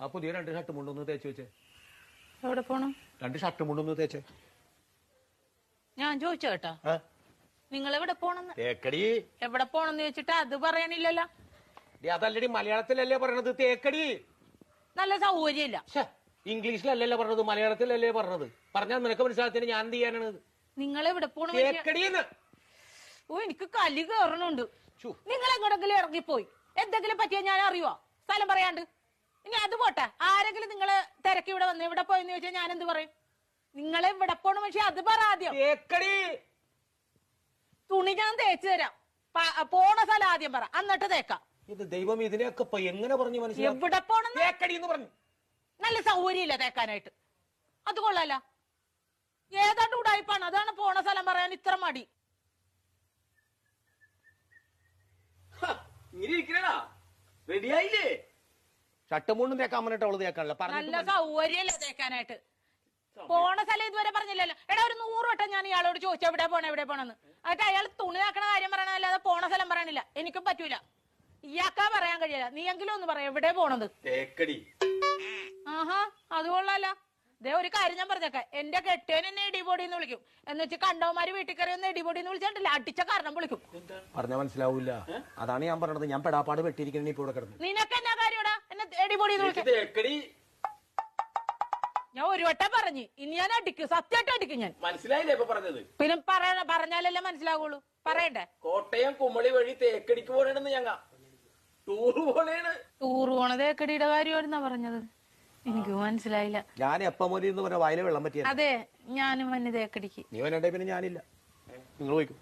ആ പുതിയ 2 ഷർട്ട് മുണ്ടൊന്ന് തേച്ച് വെച്ചേ. എവിടെ പോണം? 2 ഷർട്ട് മുണ്ടൊന്ന് തേച്ചേ. ഞാൻ ചോദിച്ചു കേട്ടാ, നിങ്ങൾ എവിടെ പോണെന്ന്? തേക്കടി. എവിടെ പോണെന്ന് ചോദിച്ചിട്ട് അത് പറയണില്ലല്ലോ. അതല്ലടി, മലയാളത്തിലല്ലേ പറയണത് തേക്കടി. നല്ല സൗകര്യമില്ല. ഇംഗ്ലീഷിലല്ലല്ലോ പറഞ്ഞത്, മലയാളത്തിലല്ലേ പറഞ്ഞത്. പറഞ്ഞാൽ നിനക്ക് മനസ്സിലാകത്തിന് ഞാൻ എന്ത് ചെയ്യാനാണ്? നിങ്ങൾ എവിടെ പോണ? ഓ, എനിക്ക് കലി കയറണുണ്ട്. നിങ്ങൾ എങ്ങോട്ടെങ്കിലും ഇറങ്ങിപ്പോയി എന്തെങ്കിലും പറ്റിയാ ഞാൻ അറിയുവോ? സ്ഥലം പറയാണ്ട്. ഇനി അത് പോട്ടെ, ആരെങ്കിലും നിങ്ങള് തിരക്കി ഇവിടെ വന്ന് ഇവിടെ പോയെന്ന് ചോദിച്ചാൽ ഞാൻ എന്ത് പറയും? നിങ്ങളെ ഇവിടെ പോണ പക്ഷെ അത് പറ ആദ്യം. തുണി ഞാൻ തേച്ചു തരാം. പോണ സ്ഥലം ആദ്യം പറ, എന്നിട്ട് തേക്കാം. ഇത് ദൈവം ഇതിനെയൊക്കെ എങ്ങനെ പറഞ്ഞു മനസ്സിലായി? എവിടെ പോണ? തേക്കടി എന്ന് പറഞ്ഞു. നല്ല സൗകര്യമില്ല തേക്കാനായിട്ട്. അത് കൊള്ളാല. ഏതാണ്ട് ഉടായിപ്പാണ്, അതാണ് പോണ സ്ഥലം പറയാൻ ഇത്ര മടി. റെഡിയായില്ലേ? ഷട്ടുമൂണ്ടും തേക്കാൻ പറഞ്ഞിട്ട് അവള് തേക്കാനല്ല. നല്ല സൗകര്യമില്ല തേക്കാനായിട്ട്. പോണ സ്ഥലം ഇതുവരെ പറഞ്ഞില്ലല്ലോ. എടാ, ഒരു 100 വട്ടം ഞാൻ ഇയാളോട് ചോദിച്ചു എവിടെ പോണ എവിടെ പോണെന്ന്. എന്നിട്ട് അയാൾ തുണി നാക്കണ കാര്യം പറയണല്ലാതെ പോണ സ്ഥലം പറയണില്ല. എനിക്കും പറ്റൂല. ഇയാൾക്കാ പറയാൻ കഴിയില്ല. നീ എങ്കിലും ഒന്ന് പറയാം എവിടെ പോണത്. ആഹാ, അത് കൊള്ളാല. ദേ, ഒരു കാര്യം ഞാൻ പറഞ്ഞേക്കാം, എന്റെ കെട്ടേൻ എന്നെ ഇടിപൊടി എന്ന് വിളിക്കും. എന്ന് വെച്ച് കണ്ടവന്മാര് വീട്ടിൽ കയറി ഒന്ന് ഇടിപൊടി എന്ന് വിളിച്ചിട്ടില്ല, അടിച്ച കാരണം വിളിക്കും. പറഞ്ഞ മനസ്സിലാവൂല. അതാണ് ഞാൻ പറഞ്ഞത്. ഞാൻ പെടാപ്പാട് വെട്ടിയിരിക്കണ ഇപ്പൊ ഇവിടെ കിടന്നു. നിനക്ക് എന്നാ കാര്യടാ എന്നെ ഇടിപൊടി എന്ന് വിളിക്കും? ഞാൻ ഒരു വട്ടം പറഞ്ഞു, ഇനി ഞാൻ അടിക്കും, സത്യമായിട്ട് അടിക്കും ഞാൻ. മനസ്സിലായില്ലേ ഇപ്പൊ പറഞ്ഞത്? പിന്നെ പറഞ്ഞാലല്ലേ മനസ്സിലാവുള്ളൂ. പറയണ്ടേ? കോട്ടയം കുമളി വഴി തേക്കടിക്ക് പോണെന്ന് ഞങ്ങ ടൂറ് പോണ തേക്കടിയുടെ കാര്യമായിരുന്നാ പറഞ്ഞത്. എനിക്ക് മനസ്സിലായില്ല. ഞാൻ എപ്പം വരെ വയല വെള്ളം പറ്റിയ. അതെ, ഞാനും വന്ന് തേക്കടിക്ക്. നീ വന്നെ പിന്നെ ഞാനില്ല. നിങ്ങൾ പോയിക്കും.